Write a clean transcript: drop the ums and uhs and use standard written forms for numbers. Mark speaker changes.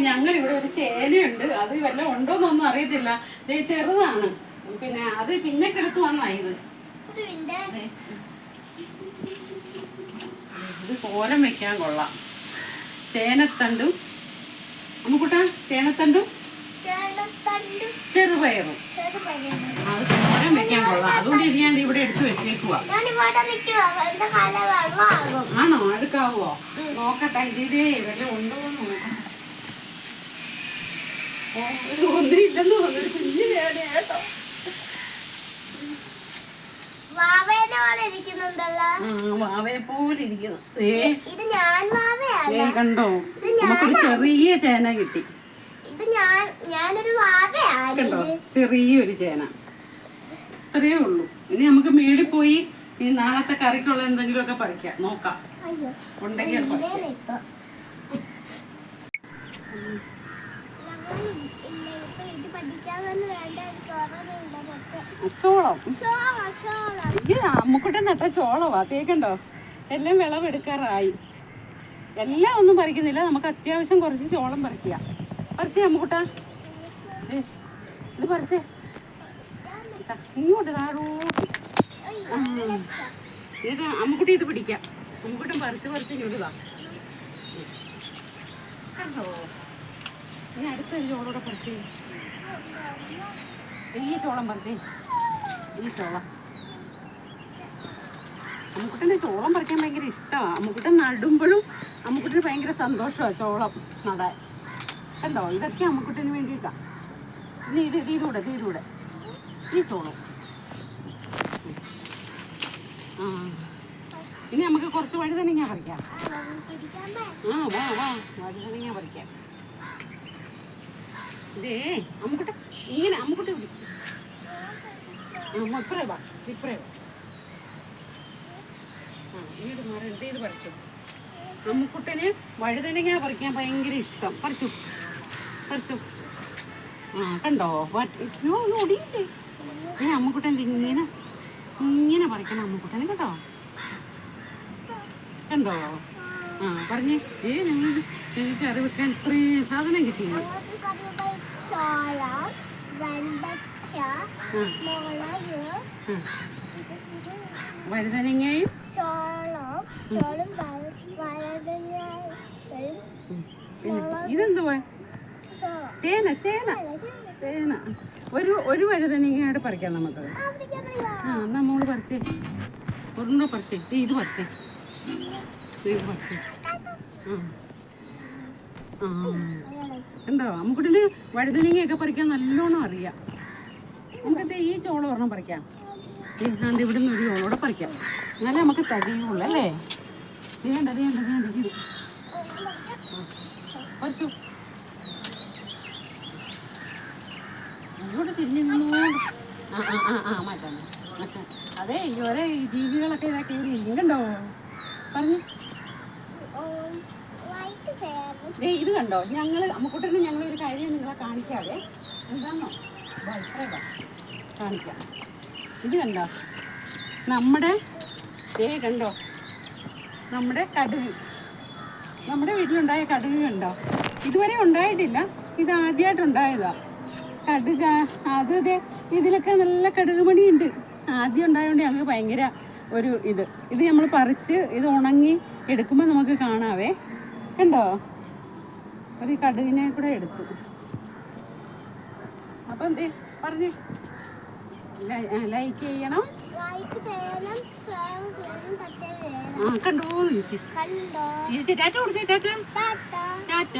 Speaker 1: ഞങ്ങൾ ഇവിടെ ഒരു ചേനയുണ്ട്, അത് വല്ല ഉണ്ടോന്നൊന്നും അറിയത്തില്ല. ചെറുതാണ്, പിന്നെ അത് പിന്നെ കിടത്ത് വന്നായത്. ഇത് കോലം വെക്കാൻ കൊള്ളാം. ചേനത്തണ്ടും അമ്മുക്കുട്ടാ, ചേനത്തണ്ടും ചെറുപയറും അത് കോലം വെക്കാൻ കൊള്ളാം. അതുകൊണ്ട് ഇത് ഞാൻ ഇവിടെ എടുത്ത് വെച്ചേക്കുവാ. ആണോ? എടുക്കാവോ? നോക്കട്ടെ, ഇതിലേ വല്ല ഉണ്ടോന്ന് നോക്കാം. ഒന്നുമില്ലെന്ന് തോന്നുന്നു. കുഞ്ഞു വേദന കേട്ടോ. വാവയെ പോലെ ഇരിക്കുന്നു. കണ്ടോ, നമുക്കൊരു ചെറിയ ചേന കിട്ടി. കണ്ടോ, ചെറിയൊരു ചേന, ഇത്രയേ ഉള്ളൂ. ഇനി നമുക്ക് മേളിൽ പോയി ഈ നാളത്തെ കറിക്കുള്ള എന്തെങ്കിലുമൊക്കെ പറിക്കാം, നോക്കാം. ഉണ്ടെങ്കിൽ ചോളം, അമ്മുക്കുട്ടൻ നട്ട ചോളവാ. കേക്കണ്ടോ, എല്ലാം വിളവെടുക്കാറായി. എല്ലാം ഒന്നും പറിക്കുന്നില്ല, നമുക്ക് അത്യാവശ്യം കുറച്ച് ചോളം പറിക്കുക. പറിച്ചേ അമ്മുക്കുട്ടാ, ഇത് പറിച്ചേ, ഇങ്ങോട്ട് താഴോട്ട്. ഇത് അമ്മുക്കുട്ടി ഇത് പിടിക്കാം. അമ്മുക്കുട്ടൻ പറിച്ച് ഇങ്ങോട്ടാ. കണ്ടോ, ഇനി അടുത്തൊരു ചോളൂടെ പറിച്ചേ. ഈ ചോളം പറിച്ചേ, ഈ ചോളം. അമ്മുക്കുട്ടൻ്റെ ചോളം പറിക്കാൻ ഭയങ്കര ഇഷ്ടമാണ്. അമ്മുക്കുട്ടൻ നടുമ്പോഴും അമ്മുക്കുട്ടന് ഭയങ്കര സന്തോഷമാണ് ചോളം നടാൻ. കണ്ടോ, ഇതൊക്കെ അമ്മുക്കുട്ടന് വേണ്ടിയിട്ടാണ്. ഇനി ഇതിലൂടെ ഈ ചോളം. ഇനി നമുക്ക് കുറച്ച് വഴുതനങ്ങ പറിക്കാം. വഴുതനങ്ങ പറിക്കാം. ഇതേ അമ്മുക്കുട്ടൻ ഇങ്ങനെ, അമ്മുക്കുട്ടി ഇപ്പറേ വാ. ഇങ്ങോട്ട് മാറി ഇത് പറിച്ചു. അമ്മുക്കുട്ടന് വഴുതനങ്ങ പറിക്കാൻ ഭയങ്കര ഇഷ്ടം. പറിച്ചു. കണ്ടോ, ഒടിയില്ലേ. അമ്മുക്കുട്ടൻ ഇങ്ങനെ പറിക്കണം അമ്മുക്കുട്ടന്. കേട്ടോ, കണ്ടോ. പറഞ്ഞേ, ഞങ്ങൾക്ക് കറി വെക്കാൻ ഇത്രയും സാധനം കിട്ടിയത്. വഴുതനങ്ങയും ഇതെന്തുവാ? ചേന. ഒരു വഴുതനങ്ങയോട് പറിക്കാം നമുക്ക്. നമ്മള് പറിച്ചേ, ഒരെണ്ണം പറിച്ചേ. ഇത് പറിച്ചേ. ഉണ്ടോ, നമുക്കിതിന് വഴുതനങ്ങയൊക്കെ പറിക്കാൻ നല്ലോണം അറിയാം. നമുക്കിത് ഈ ചോളം ഒരെണ്ണം പറിക്കാം. ഇവിടെ നിന്ന് ഒരു ചോളോടെ പറിക്കാം, എന്നാലേ നമുക്ക് തകയുള്ളൂ അല്ലേ. വേണ്ട പറിച്ചു. ഇങ്ങോട്ട് തിരിഞ്ഞു മാറ്റാണ്. അതെ, ഓരോ ജീവികളൊക്കെ ഇതാ കയറി കണ്ടോ. പറഞ്ഞു, ഇത് കണ്ടോ. അമ്മുക്കുട്ടന് ഞങ്ങളൊരു കാര്യം നിങ്ങളെ കാണിക്കാതെ. എന്താണോ കാണിക്കാം. ഇത് കണ്ടോ, നമ്മുടെ കണ്ടോ, നമ്മുടെ കടുക്, നമ്മുടെ വീട്ടിലുണ്ടായ കടുക് കണ്ടോ. ഇതുവരെ ഉണ്ടായിട്ടില്ല, ഇത് ആദ്യമായിട്ടുണ്ടായതാ കടുക്. അത് ഇതിലൊക്കെ നല്ല കടുക് മണിയുണ്ട്. ആദ്യം ഉണ്ടായതുകൊണ്ട് ഞങ്ങൾക്ക് ഭയങ്കര ഒരു ഇത് നമ്മൾ പറിച്ച് ഇത് ഉണങ്ങി എടുക്കുമ്പോൾ നമുക്ക് കാണാവേ. കണ്ടോ, ഒരു കടുകിനെ കൂടെ എടുത്തു. അപ്പം എന്തേ പറഞ്ഞ് ലൈക്ക് ചെയ്യണം. കണ്ടോ ചേച്ചി, ടാറ്റ കൊടുത്തേ. ടാറ്റ.